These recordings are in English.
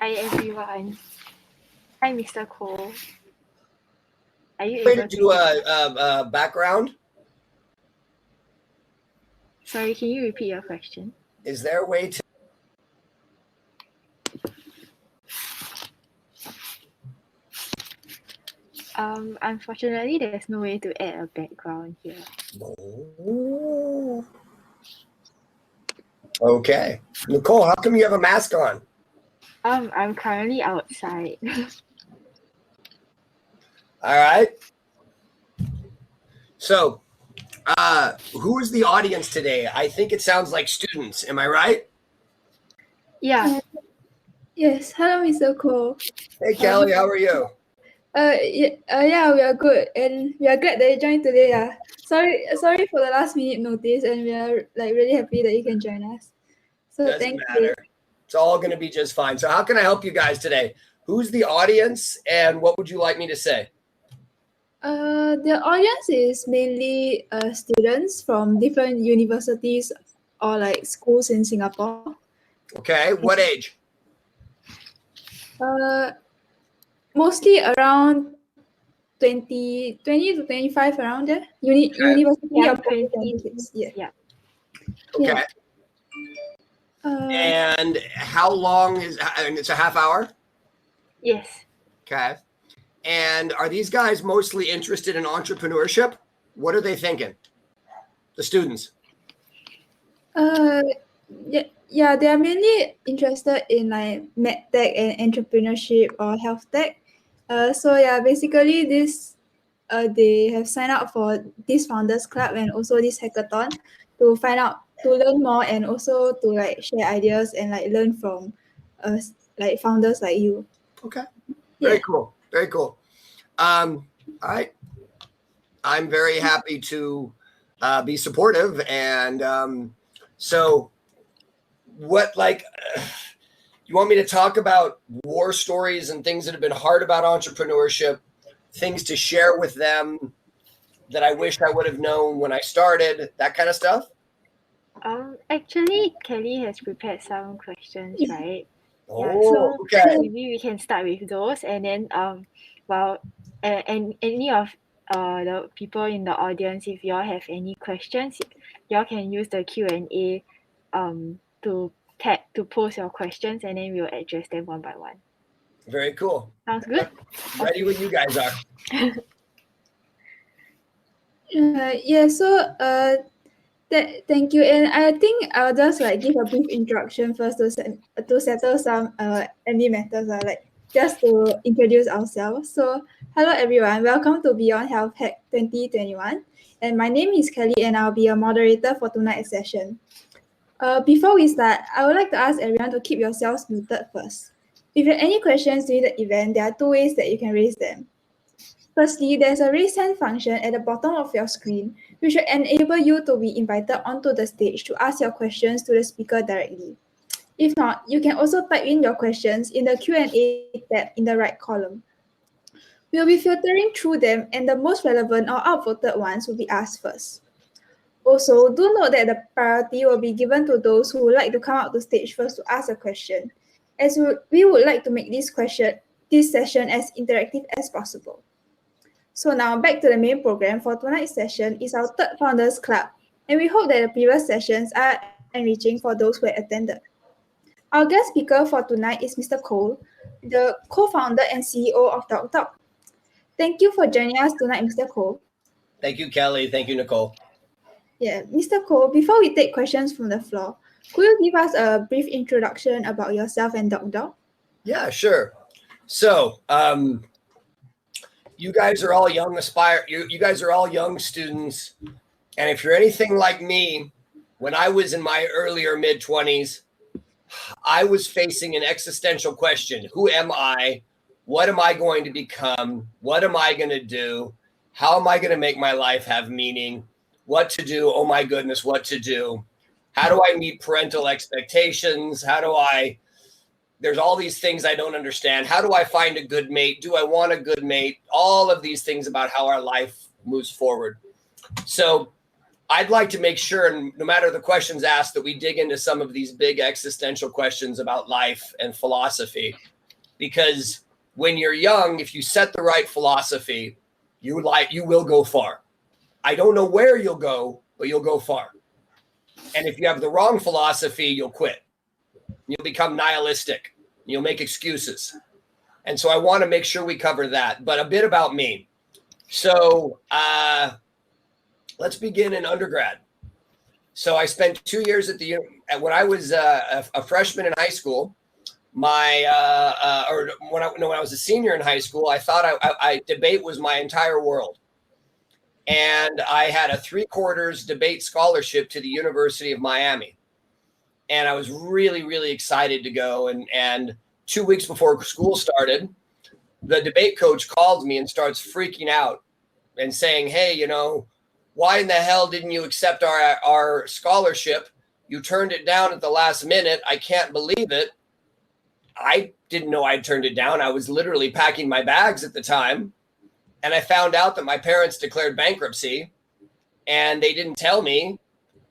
Hi everyone. Hi Mr. Cole. Are you Way able to do a background? Sorry, can you repeat your question? Is there a way to? Unfortunately, there's no way to add a background here. Oh. Okay. Nicole, how come you have a mask on? I'm currently outside. All right. So, who is the audience today? I think it sounds like students. Am I right? Yeah. Yes. Hello, Mr. Cole. Hey, Kelly, how are you? Yeah, we are good, and we are glad that you joined today. Sorry for the last minute notice, and we are really happy that you can join us. So Doesn't thank matter. you. It's all going to be just fine. So, how can I help you guys today? Who's the audience, and what would you like me to say? The audience is mainly students from different universities or schools in Singapore. Okay. What age? Mostly around 20 to 25, around there. University Yeah, or polytechnic kids. Yeah. Yeah. Okay. Yeah. And how long is? And it's a half hour. Yes. Okay. And are these guys mostly interested in entrepreneurship? What are they thinking? The students. Yeah, they are mainly interested in medtech and entrepreneurship or HealthTech. So yeah, basically they have signed up for this Founders Club and also this hackathon to learn more and also to share ideas and learn from founders like you. Okay. Very Yeah. cool. Very cool. All right. I'm very happy to be supportive. And so what, you want me to talk about war stories and things that have been hard about entrepreneurship, things to share with them that I wish I would have known when I started, that kind of stuff? Actually, Kelly has prepared some questions, right? Yeah, Oh, so okay. maybe we can start with those, and then and any of the people in the audience, if y'all have any questions, y'all can use the Q&A to post your questions, and then we'll address them one by one. Very cool. Sounds good? Ready when you guys are. Thank you. And I think I'll just give a brief introduction first to settle some admin matters, just to introduce ourselves. So hello everyone, welcome to Beyond Health Hack 2021. And my name is Kelly, and I'll be a moderator for tonight's session. Before we start, I would like to ask everyone to keep yourselves muted first. If you have any questions during the event, there are two ways that you can raise them. Firstly, there's a raise hand function at the bottom of your screen, which will enable you to be invited onto the stage to ask your questions to the speaker directly. If not, you can also type in your questions in the Q&A tab in the right column. We'll be filtering through them, and the most relevant or outvoted ones will be asked first. Also, do note that the priority will be given to those who would like to come out to stage first to ask a question, as we would like to make this session as interactive as possible. So now back to the main program for tonight's session is our third Founders Club, and we hope that the previous sessions are enriching for those who attended. Our guest speaker for tonight is Mr. Cole, the co-founder and CEO of DocDoc. Thank you for joining us tonight, Mr. Cole. Thank you, Kelly. Thank you, Nicole. Yeah, Mr. Cole, before we take questions from the floor, could you give us a brief introduction about yourself and DocDoc? Yeah, sure. So, you guys are all young you guys are all young students. And if you're anything like me, when I was in my earlier mid-20s, I was facing an existential question. Who am I? What am I going to become? What am I going to do? How am I going to make my life have meaning? What to do? Oh my goodness, what to do? How do I meet parental expectations? There's all these things I don't understand. How do I find a good mate? Do I want a good mate? All of these things about how our life moves forward. So I'd like to make sure, and no matter the questions asked, that we dig into some of these big existential questions about life and philosophy. Because when you're young, if you set the right philosophy, you will go far. I don't know where you'll go, but you'll go far. And if you have the wrong philosophy, you'll quit. You'll become nihilistic. You'll make excuses. And so I want to make sure we cover that. But a bit about me. So let's begin in undergrad. So I spent 2 years when I was a freshman in high school. When I was a senior in high school, I thought I debate was my entire world. And I had a 3/4 debate scholarship to the University of Miami. And I was really, really excited to go. And 2 weeks before school started, the debate coach called me and starts freaking out and saying, hey, why in the hell didn't you accept our scholarship? You turned it down at the last minute. I can't believe it. I didn't know I'd turned it down. I was literally packing my bags at the time. And I found out that my parents declared bankruptcy and they didn't tell me,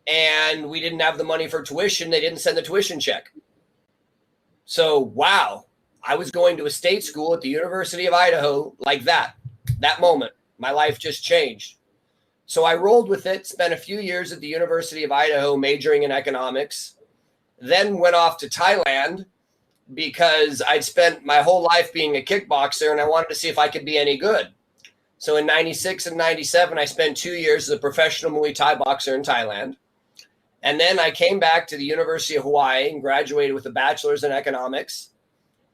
and we didn't have the money for tuition. They didn't send the tuition check. So, wow, I was going to a state school at the University of Idaho like that moment. My life just changed. So I rolled with it, spent a few years at the University of Idaho majoring in economics, then went off to Thailand because I'd spent my whole life being a kickboxer and I wanted to see if I could be any good. So in 96 and 97, I spent 2 years as a professional Muay Thai boxer in Thailand. And then I came back to the University of Hawaii and graduated with a bachelor's in economics,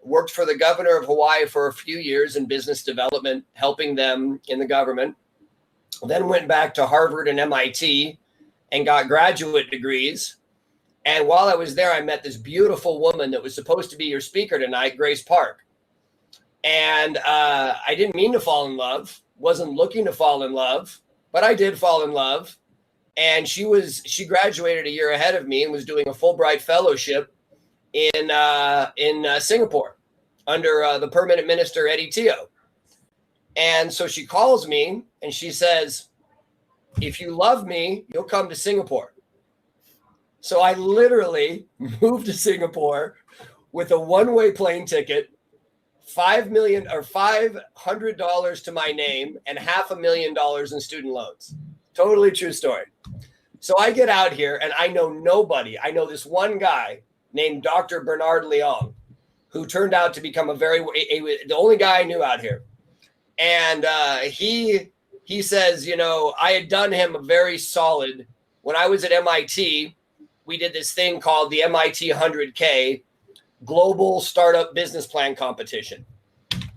worked for the governor of Hawaii for a few years in business development, helping them in the government. Then went back to Harvard and MIT and got graduate degrees. And while I was there, I met this beautiful woman that was supposed to be your speaker tonight, Grace Park. And I didn't mean to fall in love, wasn't looking to fall in love, but I did fall in love. And she graduated a year ahead of me and was doing a Fulbright fellowship in Singapore under the permanent minister, Eddie Teo. And so she calls me and she says, if you love me, you'll come to Singapore. So I literally moved to Singapore with a one-way plane ticket, $500 to my name, and $500,000 in student loans. Totally true story. So I get out here and I know nobody. I know this one guy named Dr. Bernard Leong, who turned out to become the only guy I knew out here. And he says, I had done him a very solid. When I was at MIT, we did this thing called the MIT 100K Global Startup Business Plan Competition.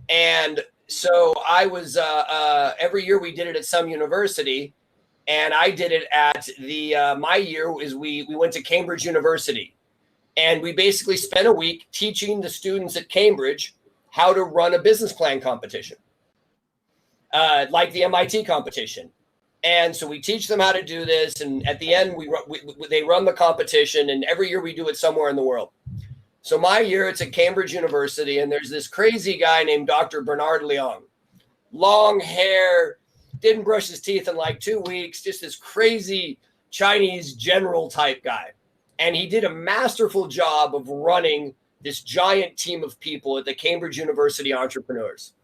And so I was, every year we did it at some university. And I did it at my year is we went to Cambridge University. And we basically spent a week teaching the students at Cambridge how to run a business plan competition, like the MIT competition. And so we teach them how to do this. And at the end, they run the competition. And every year we do it somewhere in the world. So my year, it's at Cambridge University. And there's this crazy guy named Dr. Bernard Leong. Long hair, didn't brush his teeth in like 2 weeks. Just this crazy Chinese general type guy. And he did a masterful job of running this giant team of people at the Cambridge University Entrepreneurs.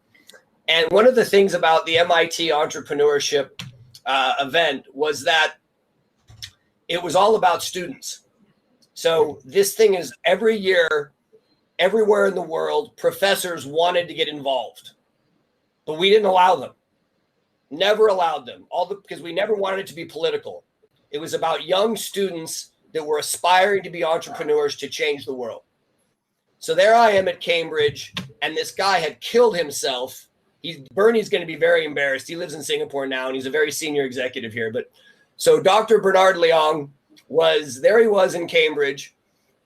And one of the things about the MIT entrepreneurship event was that it was all about students. So this thing is every year, everywhere in the world, professors wanted to get involved, but we didn't allow them. Never allowed them, because we never wanted it to be political. It was about young students that were aspiring to be entrepreneurs to change the world. So there I am at Cambridge, and this guy had killed himself. Bernie's going to be very embarrassed. He lives in Singapore now, and he's a very senior executive here. But so Dr. Bernard Leong he was in Cambridge,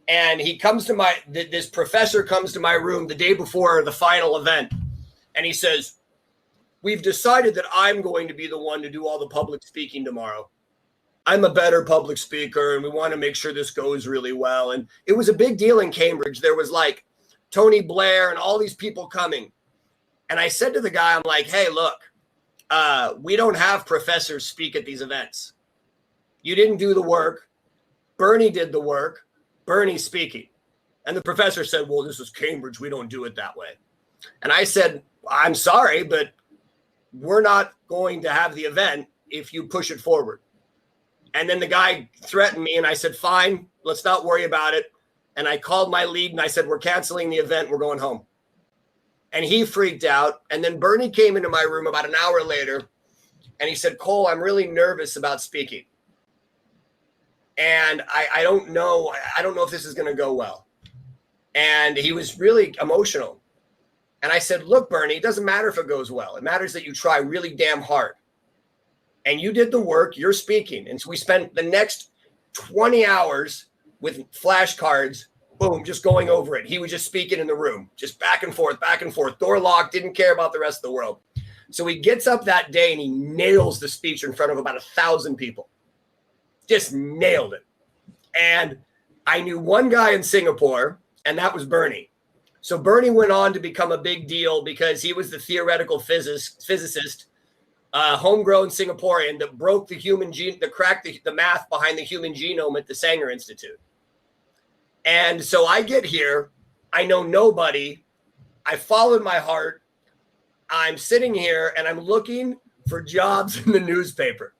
and he comes to this professor comes to my room the day before the final event, and he says, we've decided that I'm going to be the one to do all the public speaking tomorrow. I'm a better public speaker, and we want to make sure this goes really well. And it was a big deal in Cambridge. There was like Tony Blair and all these people coming. And I said to the guy, I'm like, hey, look, we don't have professors speak at these events. You didn't do the work. Bernie did the work. Bernie's speaking. And the professor said, well, this is Cambridge. We don't do it that way. And I said, I'm sorry, but we're not going to have the event if you push it forward. And then the guy threatened me, and I said, fine, let's not worry about it. And I called my lead, and I said, we're canceling the event. We're going home. And he freaked out. And then Bernie came into my room about an hour later, and he said, Cole, I'm really nervous about speaking. And I don't know. I don't know if this is going to go well. And he was really emotional. And I said, look, Bernie, it doesn't matter if it goes well. It matters that you try really damn hard. And you did the work. You're speaking. And so we spent the next 20 hours with flashcards, boom, just going over it. He was just speaking in the room, just back and forth, door locked, didn't care about the rest of the world. So he gets up that day and he nails the speech in front of about 1,000 people. Just nailed it. And I knew one guy in Singapore, and that was Bernie. So Bernie went on to become a big deal because he was the theoretical physicist, homegrown Singaporean that broke the human gene, that cracked the math behind the human genome at the Sanger Institute. And so I get here, I know nobody, I followed my heart, I'm sitting here and I'm looking for jobs in the newspaper.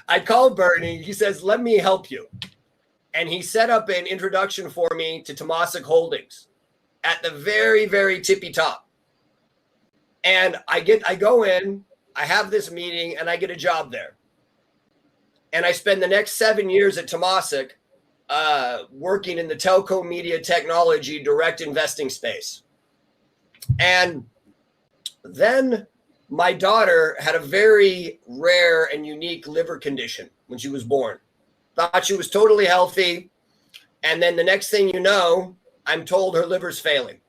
I called Bernie, he says, let me help you. And he set up an introduction for me to Temasek Holdings at the very, very tippy top. And I go in, I have this meeting, and I get a job there. And I spend the next 7 years at Temasek working in the telco media technology direct investing space. And then my daughter had a very rare and unique liver condition when she was born. Thought she was totally healthy. And then the next thing you know, I'm told her liver's failing.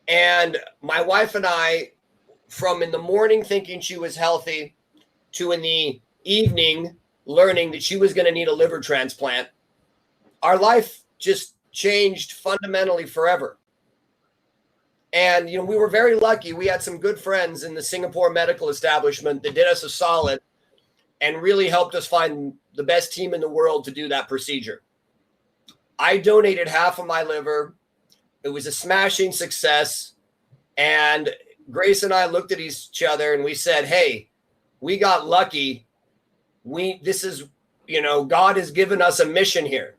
And my wife and I, from in the morning thinking she was healthy to in the evening learning that she was going to need a liver transplant, our life just changed fundamentally forever. And, you know, we were very lucky. We had some good friends in the Singapore medical establishment that did us a solid and really helped us find the best team in the world to do that procedure. I donated half of my liver. It was a smashing success. And Grace and I looked at each other and we said, hey, we got lucky. This is, you know, God has given us a mission here.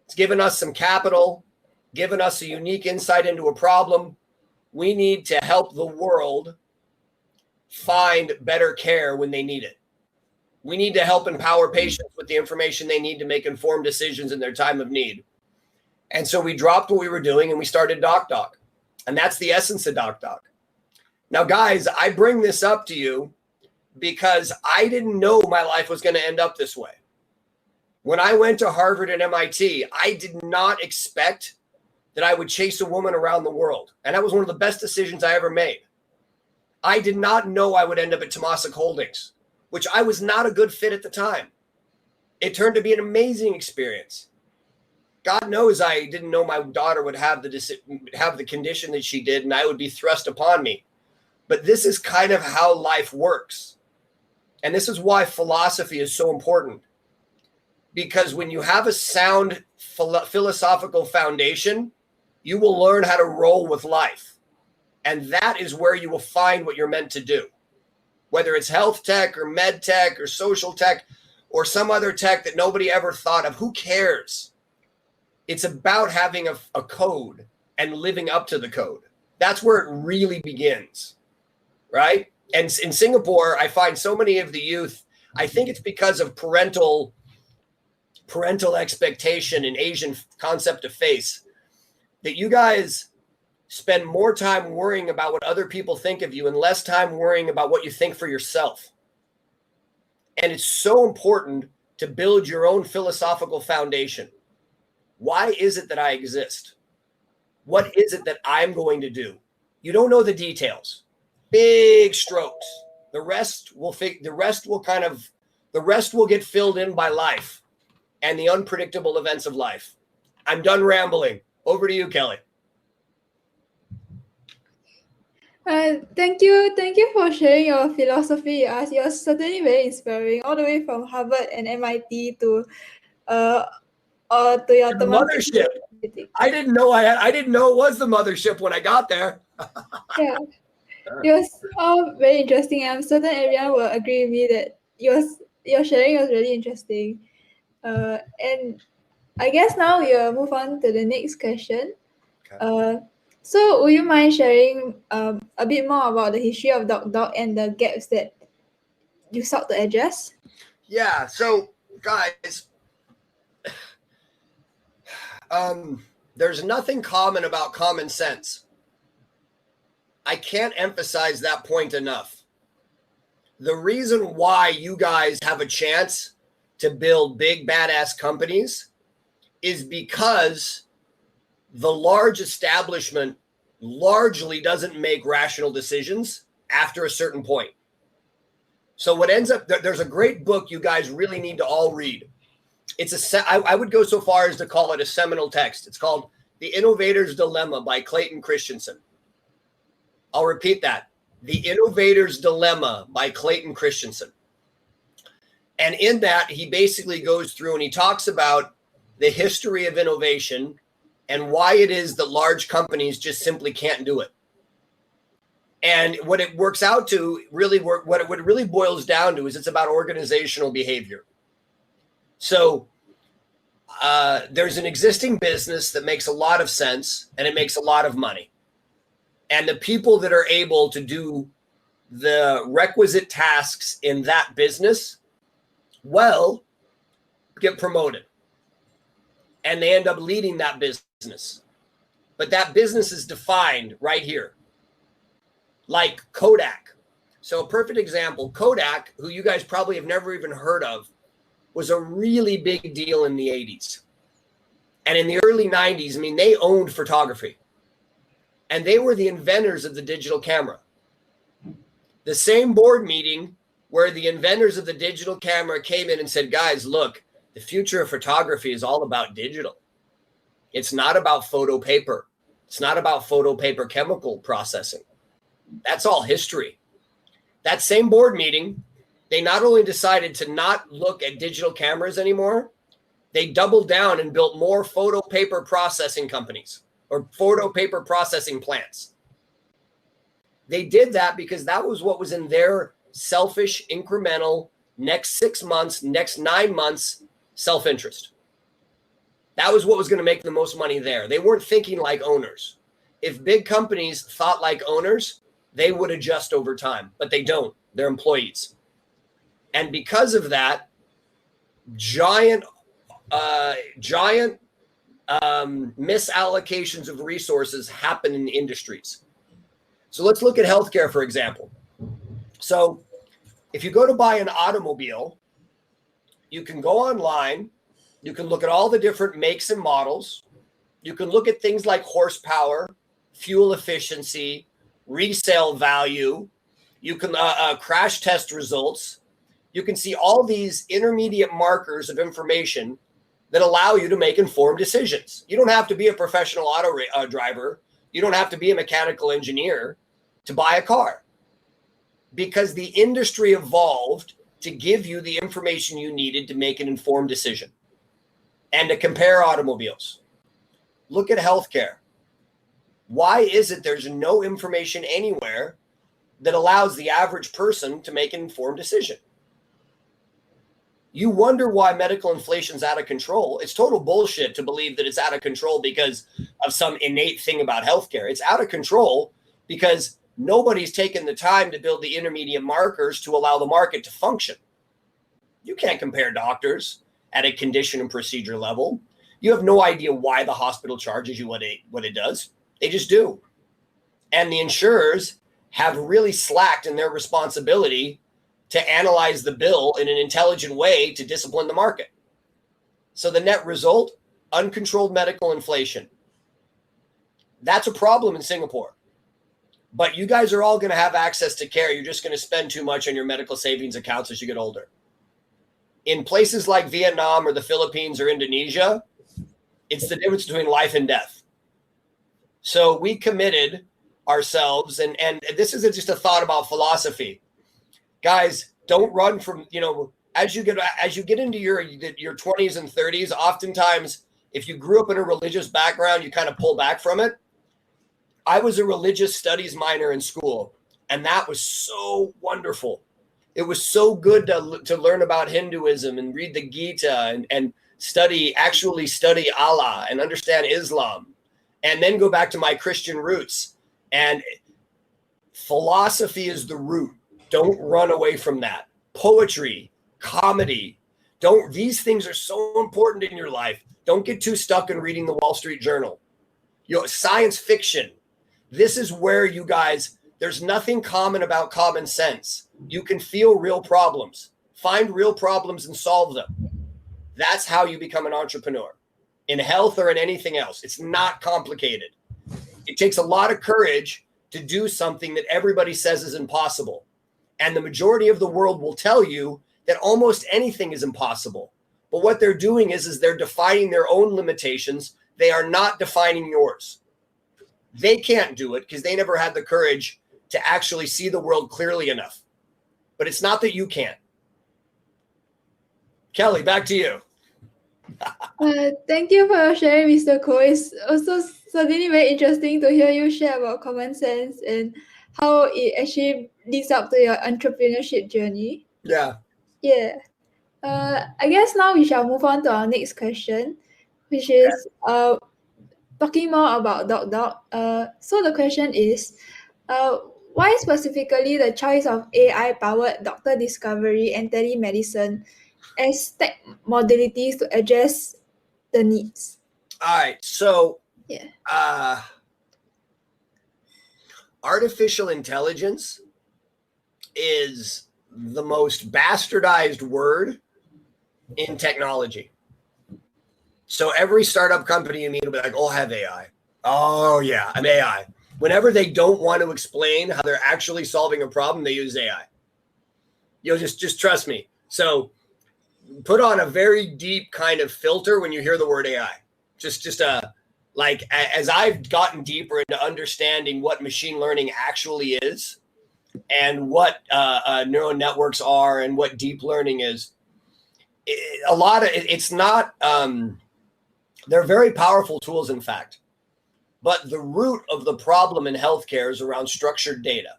It's given us some capital, given us a unique insight into a problem. We need to help the world find better care when they need it. We need to help empower patients with the information they need to make informed decisions in their time of need. And so we dropped what we were doing and we started DocDoc. And that's the essence of DocDoc. Now, guys, I bring this up to you because I didn't know my life was going to end up this way. When I went to Harvard and MIT, I did not expect that I would chase a woman around the world. And that was one of the best decisions I ever made. I did not know I would end up at Temasek Holdings, which I was not a good fit at the time. It turned to be an amazing experience. God knows I didn't know my daughter would have the condition that she did, and I would be thrust upon me. But this is kind of how life works. And this is why philosophy is so important. Because when you have a sound philosophical foundation, you will learn how to roll with life. And that is where you will find what you're meant to do. Whether it's health tech or med tech or social tech or some other tech that nobody ever thought of, who cares? It's about having a code and living up to the code. That's where it really begins, right? And in Singapore, I find so many of the youth, I think it's because of parental expectation and Asian concept of face, that you guys spend more time worrying about what other people think of you and less time worrying about what you think for yourself. And it's so important to build your own philosophical foundation. Why is it that I exist? What is it that I'm going to do? You don't know the details. Big strokes. The rest will get filled in by life and the unpredictable events of life. I'm done rambling. Over to you, Kelly. Thank you for sharing your philosophy. You're certainly very inspiring, all the way from Harvard and MIT to uh, to your The mothership. Temasek. I didn't know I didn't know it was the mothership when I got there. Yeah, it was all very interesting. I'm certain everyone will agree with me that your sharing was really interesting. And I guess now we'll move on to the next question. Okay. So would you mind sharing a bit more about the history of DocDoc and the gaps that you sought to address? Yeah. So, guys, there's nothing common about common sense. I can't emphasize that point enough. The reason why you guys have a chance to build big, badass companies is because the large establishment largely doesn't make rational decisions after a certain point. So what ends up, there's a great book you guys really need to all read. I would go so far as to call it a seminal text. It's called The Innovator's Dilemma by Clayton Christensen. I'll repeat that. The Innovator's Dilemma by Clayton Christensen. And in that, he basically goes through and he talks about the history of innovation and why it is that large companies just simply can't do it. And what it works out to really what it really boils down to is it's about organizational behavior. So there's an existing business that makes a lot of sense and it makes a lot of money. And the people that are able to do the requisite tasks in that business, well, get promoted. And they end up leading that business. But that business is defined right here. Like Kodak. So a perfect example, Kodak, who you guys probably have never even heard of, was a really big deal in the 80s. And in the early 90s, I mean, they owned photography. And they were the inventors of the digital camera. The same board meeting where the inventors of the digital camera came in and said, guys, look, the future of photography is all about digital. It's not about photo paper. It's not about photo paper chemical processing. That's all history. That same board meeting, they not only decided to not look at digital cameras anymore, they doubled down and built more photo paper processing companies or photo paper processing plants. They did that because that was what was in their selfish, incremental, next 6 months, next 9 months self-interest. That was what was going to make the most money there. They weren't thinking like owners. If big companies thought like owners, they would adjust over time, but they don't. They're employees. And because of that, giant misallocations of resources happen in industries. So let's look at healthcare, for example. So if you go to buy an automobile, you can go online, you can look at all the different makes and models, you can look at things like horsepower, fuel efficiency, resale value, you can crash test results, you can see all these intermediate markers of information that allow you to make informed decisions. You don't have to be a professional auto driver. You don't have to be a mechanical engineer to buy a car because the industry evolved to give you the information you needed to make an informed decision and to compare automobiles. Look at healthcare. Why is it there's no information anywhere that allows the average person to make an informed decision? You wonder why medical inflation is out of control. It's total bullshit to believe that it's out of control because of some innate thing about healthcare. It's out of control because nobody's taken the time to build the intermediate markers to allow the market to function. You can't compare doctors at a condition and procedure level. You have no idea why the hospital charges you what it does. They just do. And the insurers have really slacked in their responsibility to analyze the bill in an intelligent way to discipline the market. So the net result, uncontrolled medical inflation. That's a problem in Singapore. But you guys are all going to have access to care. You're just going to spend too much on your medical savings accounts as you get older. In places like Vietnam or the Philippines or Indonesia, it's the difference between life and death. So we committed ourselves. And this is just a thought about philosophy. Guys, don't run from, as you get into your 20s and 30s, oftentimes if you grew up in a religious background, you kind of pull back from it. I was a religious studies minor in school, and that was so wonderful. It was so good to learn about Hinduism and read the Gita and actually study Allah and understand Islam, and then go back to my Christian roots. And philosophy is the root. Don't run away from that. Poetry, comedy, these things are so important in your life. Don't get too stuck in reading the Wall Street Journal. Science fiction. This is where you guys, there's nothing common about common sense. You can feel real problems, find real problems and solve them. That's how you become an entrepreneur in health or in anything else. It's not complicated. It takes a lot of courage to do something that everybody says is impossible. And the majority of the world will tell you that almost anything is impossible. But what they're doing is they're defining their own limitations. They are not defining yours. They can't do it because they never had the courage to actually see the world clearly enough. But it's not that you can't. Kelly, back to you. Thank you for sharing, Mr. Ko. It's also certainly very interesting to hear you share about common sense and how it actually leads up to your entrepreneurship journey. Yeah. Yeah. I guess now we shall move on to our next question, which is talking more about DocDoc. So the question is, why specifically the choice of AI-powered doctor discovery and telemedicine as tech modalities to address the needs? All right. So, yeah. Artificial intelligence is the most bastardized word in technology. So every startup company you meet will be like, oh, I have AI. Oh, yeah, I'm AI. Whenever they don't want to explain how they're actually solving a problem, they use AI. Just trust me. So put on a very deep kind of filter when you hear the word AI. As I've gotten deeper into understanding what machine learning actually is and what neural networks are and what deep learning is, it's not, they're very powerful tools, in fact. But the root of the problem in healthcare is around structured data.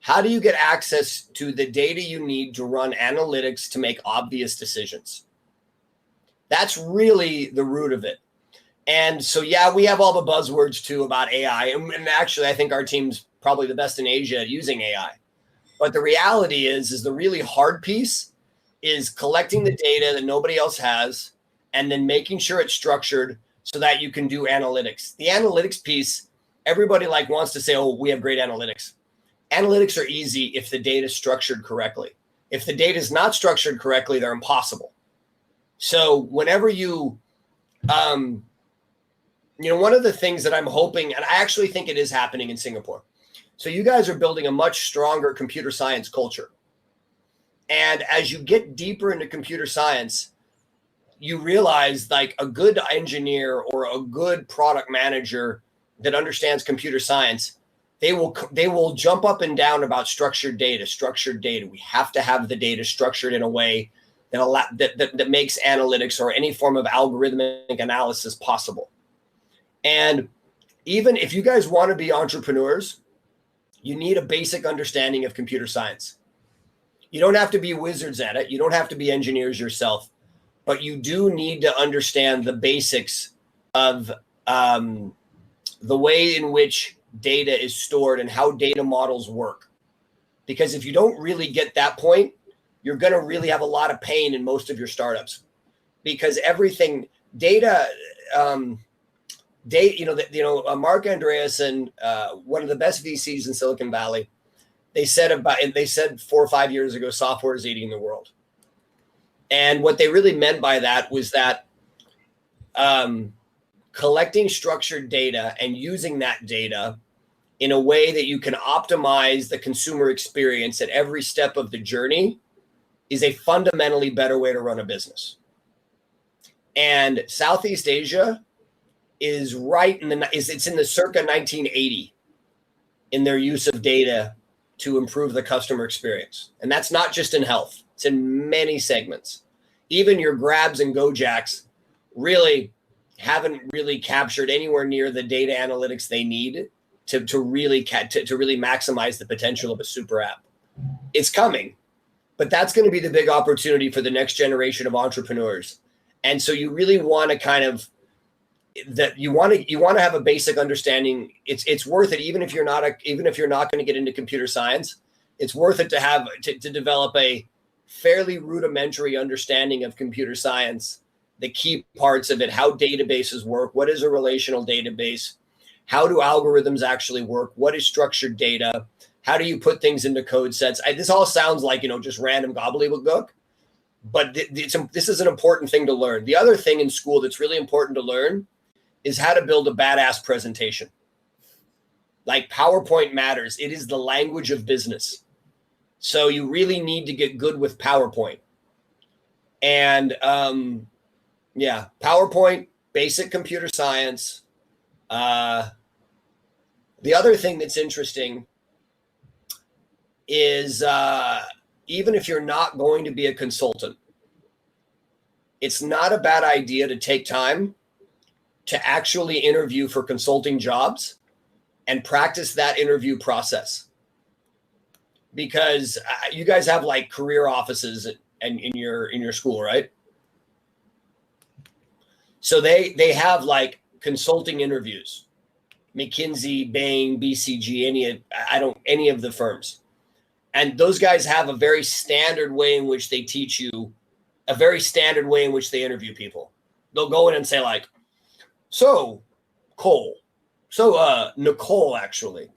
How do you get access to the data you need to run analytics to make obvious decisions? That's really the root of it. And so, yeah, we have all the buzzwords too about AI. And actually, I think our team's probably the best in Asia at using AI. But the reality is the really hard piece is collecting the data that nobody else has and then making sure it's structured so that you can do analytics. The analytics piece, everybody wants to say, oh, we have great analytics. Analytics are easy if the data is structured correctly. If the data is not structured correctly, they're impossible. So whenever you, one of the things that I'm hoping, and I actually think it is happening in Singapore. So you guys are building a much stronger computer science culture. And as you get deeper into computer science, you realize a good engineer or a good product manager that understands computer science, they will jump up and down about structured data. We have to have the data structured in a way that makes analytics or any form of algorithmic analysis possible. And even if you guys want to be entrepreneurs, you need a basic understanding of computer science. You don't have to be wizards at it. You don't have to be engineers yourself, but you do need to understand the basics of the way in which data is stored and how data models work. Because if you don't really get that point, you're going to really have a lot of pain in most of your startups, because everything data, Mark Andreessen, one of the best VCs in Silicon Valley, they said 4 or 5 years ago, software is eating the world. And what they really meant by that was that collecting structured data and using that data in a way that you can optimize the consumer experience at every step of the journey is a fundamentally better way to run a business. And Southeast Asia is it's in the circa 1980 in their use of data to improve the customer experience. And that's not just in health, it's in many segments. Even your Grabs and Gojacks really haven't really captured anywhere near the data analytics they need to really maximize the potential of a super app. It's coming, but that's going to be the big opportunity for the next generation of entrepreneurs. And so you really want to kind of that you want to have a basic understanding. It's worth it, even if you're not going to get into computer science. It's worth it to have to develop a fairly rudimentary understanding of computer science, the key parts of it, how databases work, what is a relational database, how do algorithms actually work, what is structured data, how do you put things into code sets. This all sounds like just random gobbledygook, but this is an important thing to learn. The other thing in school that's really important to learn is how to build a badass presentation. Like PowerPoint matters. It is the language of business. So you really need to get good with PowerPoint. And PowerPoint, basic computer science. The other thing that's interesting is even if you're not going to be a consultant, it's not a bad idea to take time to actually interview for consulting jobs and practice that interview process. Because you guys have like career offices in your school, right? So they have like consulting interviews, McKinsey, Bain, BCG, any of the firms. And those guys have a very standard way in which they teach you, a very standard way in which they interview people. They'll go in and say like, Nicole, actually,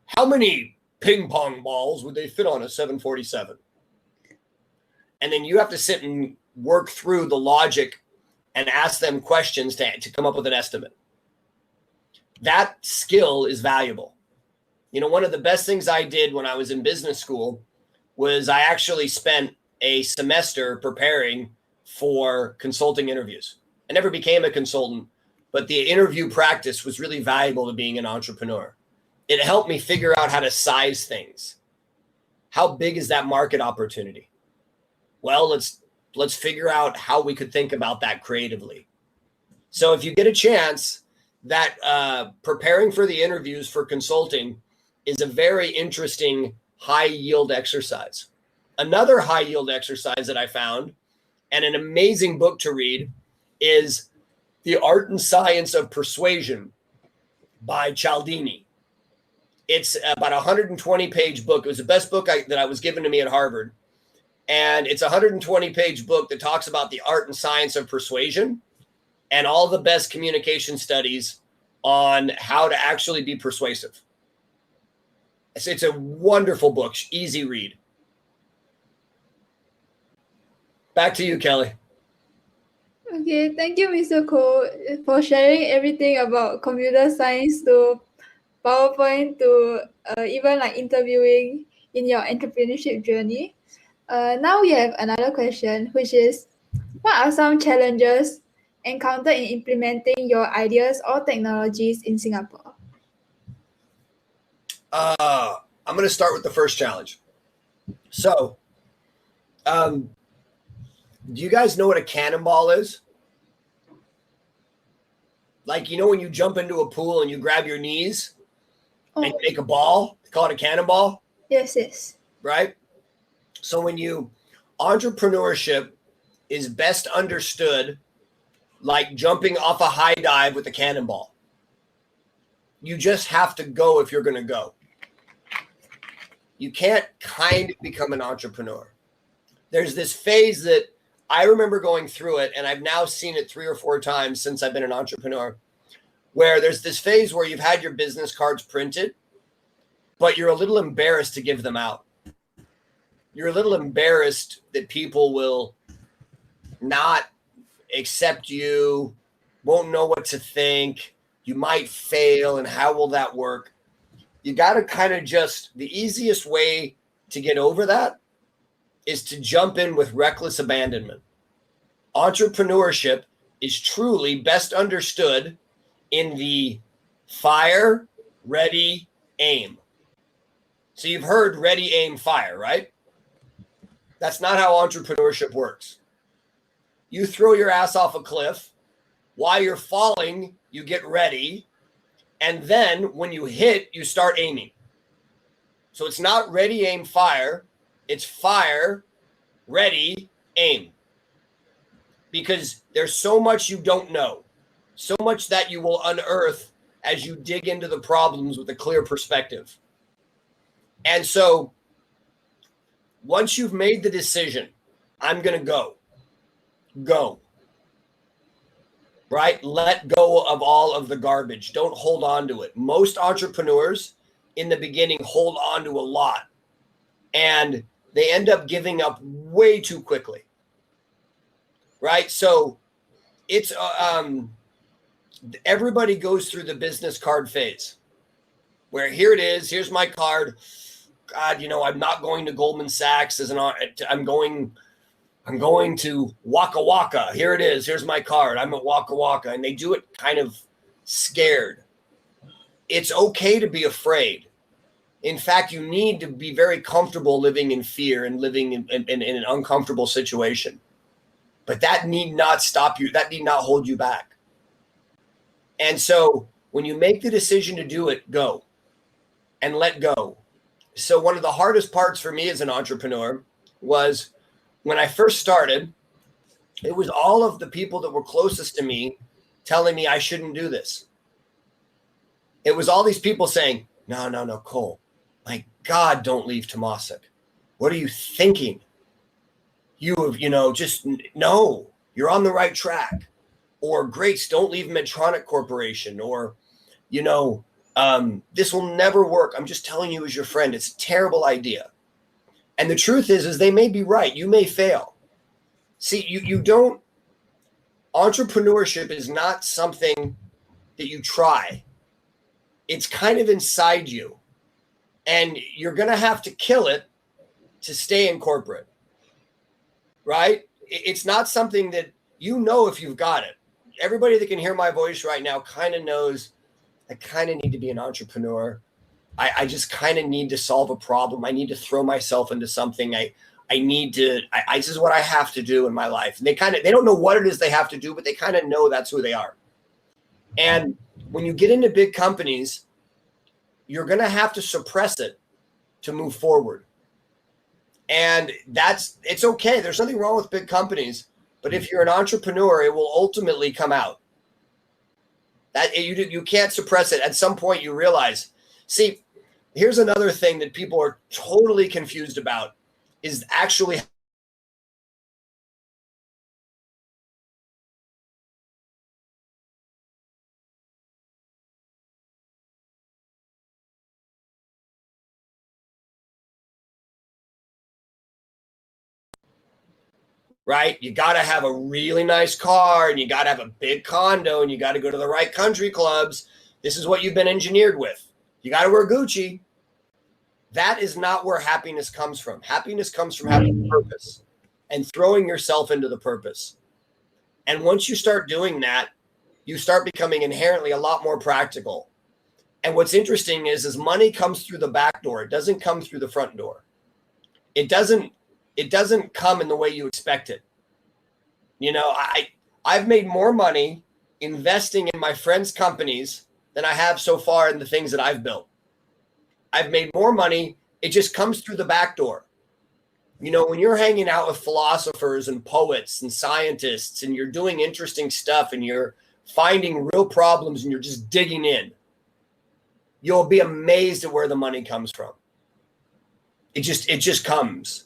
how many ping pong balls would they fit on a 747? And then you have to sit and work through the logic and ask them questions to come up with an estimate. That skill is valuable. One of the best things I did when I was in business school was I actually spent a semester preparing for consulting interviews. I never became a consultant, but the interview practice was really valuable to being an entrepreneur. It helped me figure out how to size things. How big is that market opportunity? Well, let's figure out how we could think about that creatively. So if you get a chance, that preparing for the interviews for consulting is a very interesting high yield exercise. Another high yield exercise that I found, and an amazing book to read, is The Art and Science of Persuasion by Cialdini. It's about a 120-page book. It was the best book that was given to me at Harvard. And it's a 120-page book that talks about the art and science of persuasion and all the best communication studies on how to actually be persuasive. It's a wonderful book, easy read. Back to you, Kelly. Okay, thank you, Mr. Ko, for sharing everything about computer science to PowerPoint to even like interviewing in your entrepreneurship journey. Now we have another question, which is, what are some challenges encountered in implementing your ideas or technologies in Singapore? I'm going to start with the first challenge. So, do you guys know what a cannonball is? Like, when you jump into a pool and you grab your knees and you make a ball, they call it a cannonball? Yes. Right? So entrepreneurship is best understood like jumping off a high dive with a cannonball. You just have to go if you're going to go. You can't kind of become an entrepreneur. There's this phase that I remember going through it, and I've now seen it 3 or 4 times since I've been an entrepreneur, where there's this phase where you've had your business cards printed, but you're a little embarrassed to give them out. You're a little embarrassed that people will not accept you, won't know what to think, you might fail, and how will that work? You got to kind of the easiest way to get over that is to jump in with reckless abandonment. Entrepreneurship is truly best understood in the fire, ready, aim. So you've heard ready, aim, fire, right? That's not how entrepreneurship works. You throw your ass off a cliff. While you're falling, you get ready. And then when you hit, you start aiming. So it's not ready, aim, fire. It's fire, ready, aim. Because there's so much you don't know, so much that you will unearth as you dig into the problems with a clear perspective. And so once you've made the decision, I'm going to go, right? Let go of all of the garbage. Don't hold on to it. Most entrepreneurs in the beginning hold on to a lot, and they end up giving up way too quickly. Right? So it's everybody goes through the business card phase where here it is, here's my card. God, I'm not going to Goldman Sachs I'm going to Waka Waka. Here it is. Here's my card. I'm at Waka Waka. And they do it kind of scared. It's okay to be afraid. In fact, you need to be very comfortable living in fear and living in an uncomfortable situation. But that need not stop you. That need not hold you back. And so when you make the decision to do it, go and let go. So one of the hardest parts for me as an entrepreneur was when I first started, it was all of the people that were closest to me telling me I shouldn't do this. It was all these people saying, no, Cole, my God, don't leave Temasek. What are you thinking? Just no, you're on the right track. Or Grace, don't leave Medtronic Corporation. Or, this will never work. I'm just telling you as your friend, it's a terrible idea. And the truth is they may be right. You may fail. See, you don't, entrepreneurship is not something that you try. It's kind of inside you. And you're going to have to kill it to stay in corporate. Right? It's not something that if you've got it. Everybody that can hear my voice right now kind of knows I kind of need to be an entrepreneur. I just kind of need to solve a problem. I need to throw myself into something. I this is what I have to do in my life. And they don't know what it is they have to do, but they kind of know that's who they are. And when you get into big companies, you're going to have to suppress it to move forward. And it's okay. There's nothing wrong with big companies, but if you're an entrepreneur, it will ultimately come out. That you can't suppress it. At some point you realize, see, here's another thing that people are totally confused about is actually right? You got to have a really nice car, and you got to have a big condo, and you got to go to the right country clubs. This is what you've been engineered with. You got to wear Gucci. That is not where happiness comes from. Happiness comes from having a purpose and throwing yourself into the purpose. And once you start doing that, you start becoming inherently a lot more practical. And what's interesting is money comes through the back door. It doesn't come through the front door. It doesn't come in the way you expect it. I've made more money investing in my friends' companies than I have so far in the things that I've built. I've made more money. It just comes through the back door. When you're hanging out with philosophers and poets and scientists and you're doing interesting stuff and you're finding real problems and you're just digging in, you'll be amazed at where the money comes from. It just comes.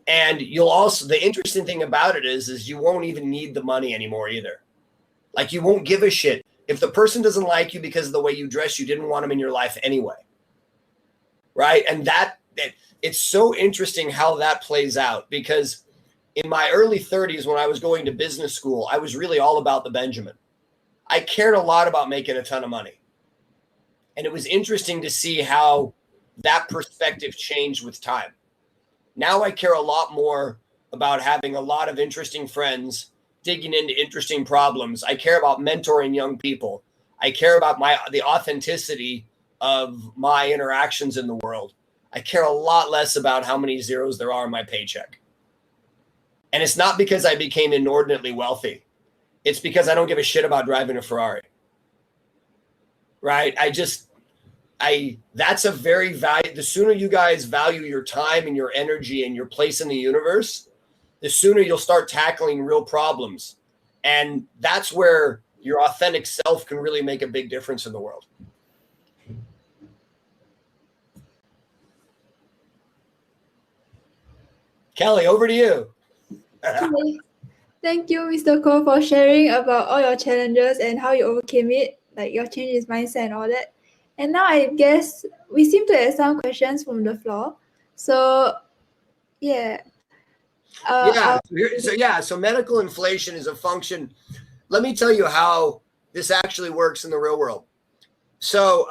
And the interesting thing about it is you won't even need the money anymore either. Like, you won't give a shit. If the person doesn't like you because of the way you dress, you didn't want them in your life anyway. Right? And it's so interesting how that plays out, because in my early 30s, when I was going to business school, I was really all about the Benjamin. I cared a lot about making a ton of money. And it was interesting to see how that perspective changed with time. Now I care a lot more about having a lot of interesting friends, digging into interesting problems. I care about mentoring young people. I care about the authenticity of my interactions in the world, I care a lot less about how many zeros there are in my paycheck. And it's not because I became inordinately wealthy. It's because I don't give a shit about driving a Ferrari. Right? That's a very the sooner you guys value your time and your energy and your place in the universe, the sooner you'll start tackling real problems. And that's where your authentic self can really make a big difference in the world. Kelly, over to you. Okay. Thank you, Mr. Cole, for sharing about all your challenges and how you overcame it, like your changes mindset and all that. And now I guess we seem to have some questions from the floor. So, yeah. So medical inflation is a function. Let me tell you how this actually works in the real world. So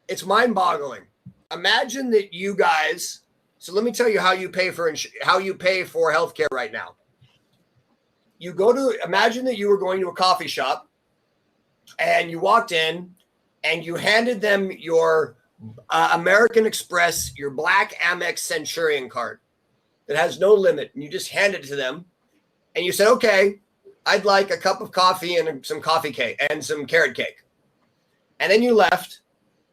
it's mind-boggling. Imagine that you guys. So let me tell you how you pay for healthcare right now. Imagine that you were going to a coffee shop and you walked in and you handed them your American Express, your black Amex Centurion card that has no limit. And you just hand it to them and you said, okay, I'd like a cup of coffee and some coffee cake and some carrot cake. And then you left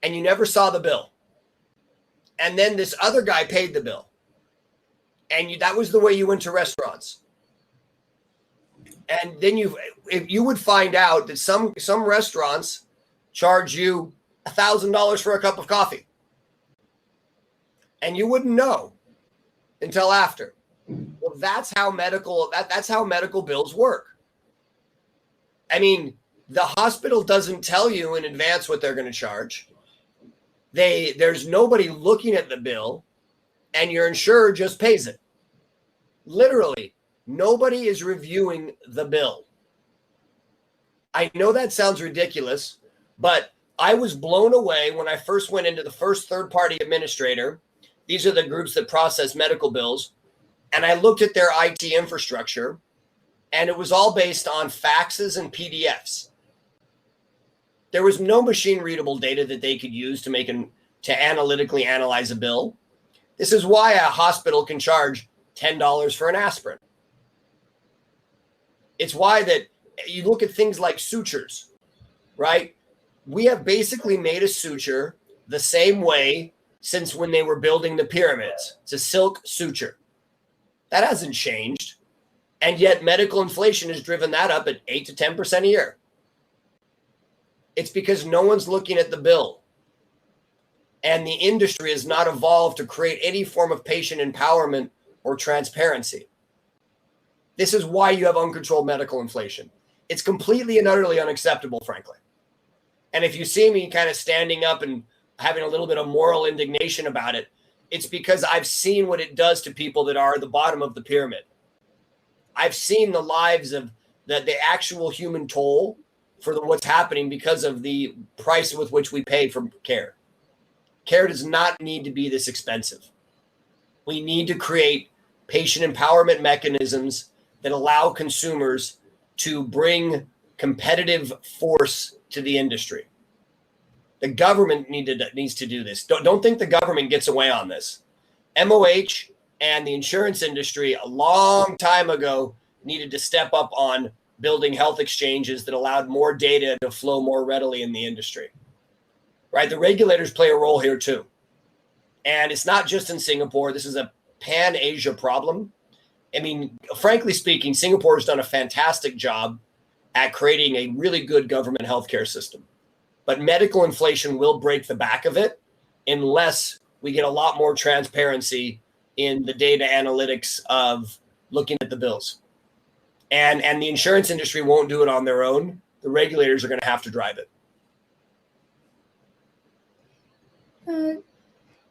and you never saw the bill. And then this other guy paid the bill. And that was the way you went to restaurants. And then you would find out that some restaurants charge you $1,000 for a cup of coffee. And you wouldn't know until after. Well, that's how medical bills work. I mean, the hospital doesn't tell you in advance what they're going to charge. There's nobody looking at the bill, and your insurer just pays it. Literally, nobody is reviewing the bill. I know that sounds ridiculous, but I was blown away when I first went into the first third-party administrator. These are the groups that process medical bills. And I looked at their IT infrastructure, and it was all based on faxes and PDFs. There was no machine-readable data that they could use to analytically analyze a bill. This is why a hospital can charge $10 for an aspirin. It's why that you look at things like sutures, right? We have basically made a suture the same way since when they were building the pyramids. It's a silk suture. That hasn't changed. And yet medical inflation has driven that up at 8 to 10% a year. It's because no one's looking at the bill. And the industry has not evolved to create any form of patient empowerment or transparency. This is why you have uncontrolled medical inflation. It's completely and utterly unacceptable, frankly. And if you see me kind of standing up and having a little bit of moral indignation about it, it's because I've seen what it does to people that are at the bottom of the pyramid. I've seen the lives of the actual human toll for what's happening because of the price with which we pay for care. Care does not need to be this expensive. We need to create patient empowerment mechanisms that allow consumers to bring competitive force to the industry. The government needs to do this. Don't think the government gets away on this. MOH and the insurance industry a long time ago needed to step up on building health exchanges that allowed more data to flow more readily in the industry. Right? The regulators play a role here too. And it's not just in Singapore. This is a pan-Asia problem. I mean, frankly speaking, Singapore has done a fantastic job at creating a really good government healthcare system. But medical inflation will break the back of it unless we get a lot more transparency in the data analytics of looking at the bills. And the insurance industry won't do it on their own. The regulators are going to have to drive it.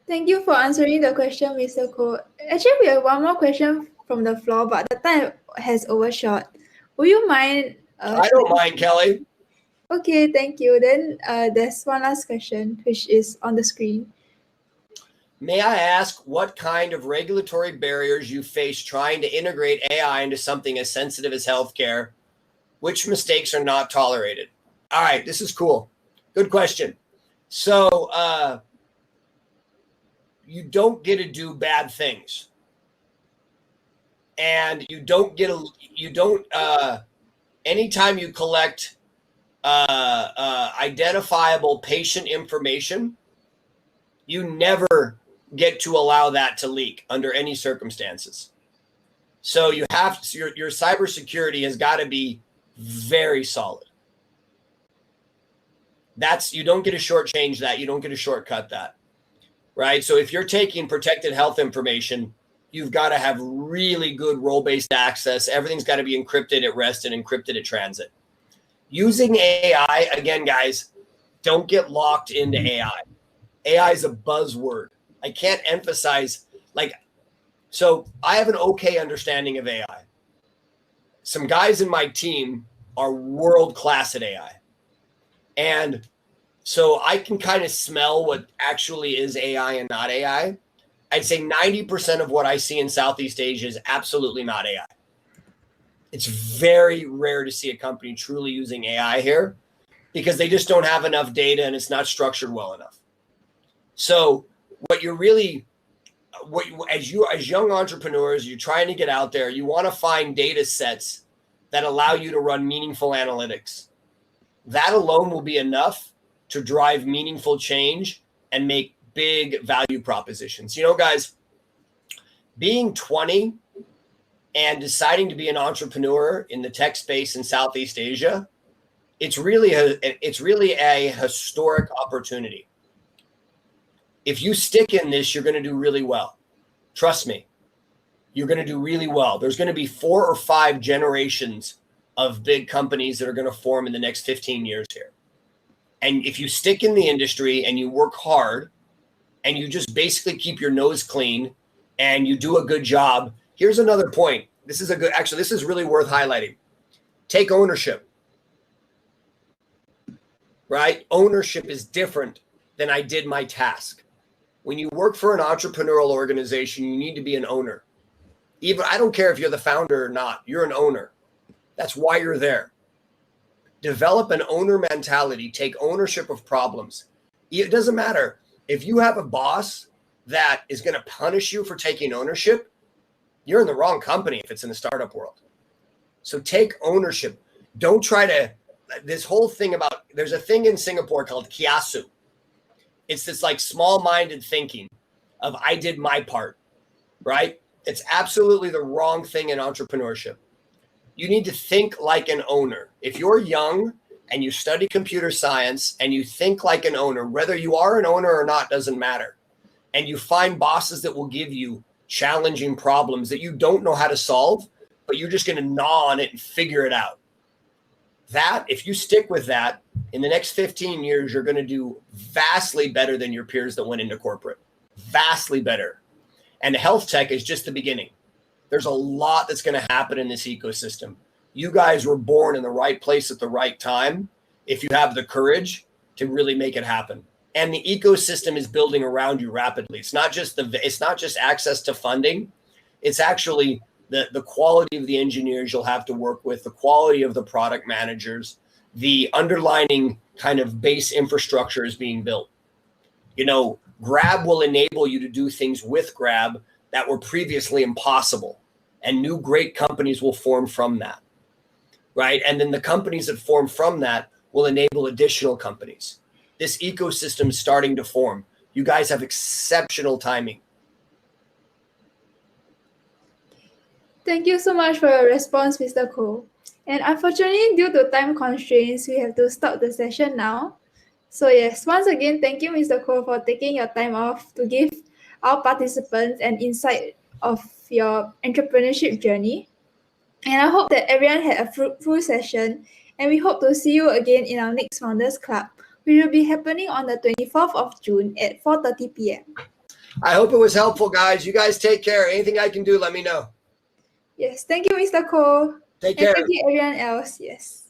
Thank you for answering the question, Mr. Ko. Actually, we have one more question from the floor, but the time has overshot. Would you mind? I don't mind, Kelly. Okay, thank you. Then there's one last question, which is on the screen. May I ask what kind of regulatory barriers you face trying to integrate AI into something as sensitive as healthcare? Which mistakes are not tolerated? All right, this is cool. Good question. So you don't get to do bad things. And anytime you collect identifiable patient information, you never get to allow that to leak under any circumstances. So your cybersecurity has got to be very solid. You don't get to shortchange that. You don't get to shortcut that, right? So if you're taking protected health information, you've got to have really good role-based access. Everything's got to be encrypted at rest and encrypted at transit. Using AI, again, guys, don't get locked into AI. AI is a buzzword. I can't emphasize, so I have an okay understanding of AI. Some guys in my team are world-class at AI. And so I can kind of smell what actually is AI and not AI. I'd say 90% of what I see in Southeast Asia is absolutely not AI. It's very rare to see a company truly using AI here because they just don't have enough data and it's not structured well enough. So as young entrepreneurs, you're trying to get out there, you want to find data sets that allow you to run meaningful analytics. That alone will be enough to drive meaningful change and make big value propositions. Guys, being 20 and deciding to be an entrepreneur in the tech space in Southeast Asia, it's really a historic opportunity. If you stick in this, you're going to do really well. Trust me, you're going to do really well. There's going to be 4 or 5 generations of big companies that are going to form in the next 15 years here. And if you stick in the industry and you work hard and you just basically keep your nose clean and you do a good job, here's another point. This is really worth highlighting. Take ownership, right? Ownership is different than I did my task. When you work for an entrepreneurial organization, you need to be an owner. I don't care if you're the founder or not, you're an owner. That's why you're there. Develop an owner mentality. Take ownership of problems. It doesn't matter. If you have a boss that is going to punish you for taking ownership, you're in the wrong company if it's in the startup world. So take ownership. Don't try to, this whole thing about, there's a thing in Singapore called kiasu. It's this small-minded thinking of I did my part, right? It's absolutely the wrong thing in entrepreneurship. You need to think like an owner. If you're young and you study computer science and you think like an owner, whether you are an owner or not doesn't matter, and you find bosses that will give you challenging problems that you don't know how to solve, but you're just going to gnaw on it and figure it out. If you stick with that, in the next 15 years, you're going to do vastly better than your peers that went into corporate. Vastly better. And HealthTech is just the beginning. There's a lot that's going to happen in this ecosystem. You guys were born in the right place at the right time if you have the courage to really make it happen. And the ecosystem is building around you rapidly. It's not just access to funding. It's actually the quality of the engineers you'll have to work with, the quality of the product managers, the underlining kind of base infrastructure is being built. Grab will enable you to do things with Grab that were previously impossible, and new great companies will form from that, right? And then the companies that form from that will enable additional companies. This ecosystem is starting to form. You guys have exceptional timing. Thank you so much for your response, Mr. Koh. And unfortunately, due to time constraints, we have to stop the session now. So yes, once again, thank you, Mr. Koh, for taking your time off to give our participants an insight of your entrepreneurship journey. And I hope that everyone had a fruitful session, and we hope to see you again in our next Founders Club, which will be happening on the 24th of June at 4:30 p.m. I hope it was helpful, guys. You guys take care. Anything I can do, let me know. Yes, thank you, Mr. Koh. Take care. And thank you, everyone else. Yes.